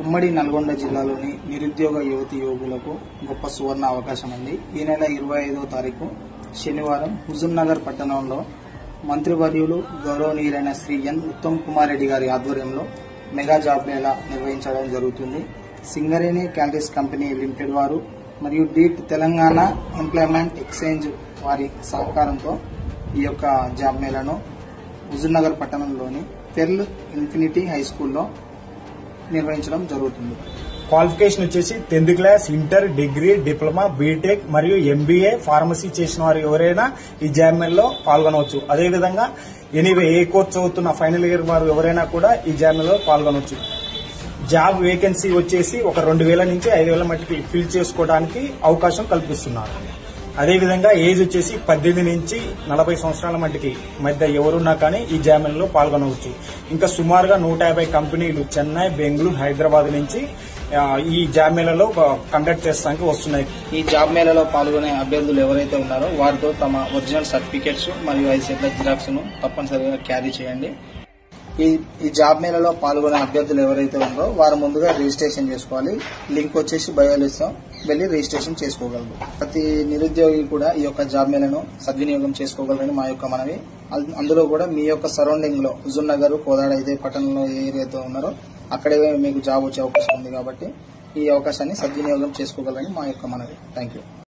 ఉమ్మడి నల్గొండ జిల్లాలోని నిరుద్యోగ యువతి యువకులకు గొప్ప సువర్ణ అవకాశం ఉంది. ఈ నెల 25వ తారీఖు శనివారం హుజూర్నగర్ పట్టణంలో మంత్రివర్యులు గౌరవనీయులైన శ్రీ ఎన్ ఉత్తమ్ కుమార్ రెడ్డి గారి ఆధ్వర్యంలో మెగా జాబ్ మేళా నిర్వహించడం జరుగుతుంది. సింగరేణి క్యాలరీస్ కంపెనీ లిమిటెడ్ వారు మరియు డీట్ తెలంగాణ ఎంప్లాయ్మెంట్ ఎక్స్చేంజ్ వారి సహకారంతో ఈ యొక్క జాబ్ మేళాను హుజూర్నగర్ పట్టణంలోని పెర్ల్ ఇన్ఫినిటీ హై స్కూల్లో నిర్వహించడం జరుగుతుంది. క్వాలిఫికేషన్ వచ్చేసి 10th class, inter, degree, diploma, BTech మరియు ఎంబీఏ, ఫార్మసీ చేసిన వారు ఎవరైనా ఈ జాబ్ మేళలో పాల్గొనవచ్చు. అదేవిధంగా ఎనీవే ఏ కోర్స్ చదువుతున్న ఫైనల్ ఇయర్ వారు ఎవరైనా కూడా ఈ జాబ్ మేళలో పాల్గొనవచ్చు. జాబ్ వేకెన్సీ వచ్చేసి ఒక 2000 నుంచి 5000 మట్టికి ఫిల్ చేసుకోవడానికి అవకాశం కల్పిస్తున్నారు. అదేవిధంగా ఏజ్ వచ్చేసి 18 నుంచి 40 సంవత్సరాల మట్టికి మధ్య ఎవరున్నా కానీ ఈ జాబ్ మేళలో పాల్గొనవచ్చు. ఇంకా సుమారుగా 150 కంపెనీలు చెన్నై, బెంగళూరు, హైదరాబాద్ నుంచి ఈ జాబ్ మేళలో కండక్ట్ చేస్తానికి వస్తున్నాయి. ఈ జాబ్ మేళలో పాల్గొనే అభ్యర్థులు ఎవరైతే ఉన్నారో వారితో తమ ఒరిజినల్ సర్టిఫికేట్స్ మరియు 5 సెట్ల జిరాక్స్ ను తప్పనిసరిగా క్యారీ చేయండి. ఈ జాబ్ మేళలో పాల్గొనే అభ్యర్థులు ఎవరైతే ఉన్నారో వారు ముందుగా రిజిస్ట్రేషన్ చేసుకోవాలి. లింక్ వచ్చేసి బయోలో ఇస్తాం, వెళ్లి రిజిస్ట్రేషన్ చేసుకోగలరు. ప్రతి నిరుద్యోగి కూడా ఈ యొక్క జాబ్ మేళను సద్వినియోగం చేసుకోగలరని మా యొక్క మనవి. అందులో కూడా మీ యొక్క సరౌండింగ్ లో హుజూర్నగర్, కోదాడ ఇదే పట్టణంలో ఏ ఏరియాతో ఉన్నారో అక్కడే మీకు జాబ్ వచ్చే అవకాశం ఉంది కాబట్టి ఈ అవకాశాన్ని సద్వినియోగం చేసుకోగలరని మా యొక్క మనవి. Thank you.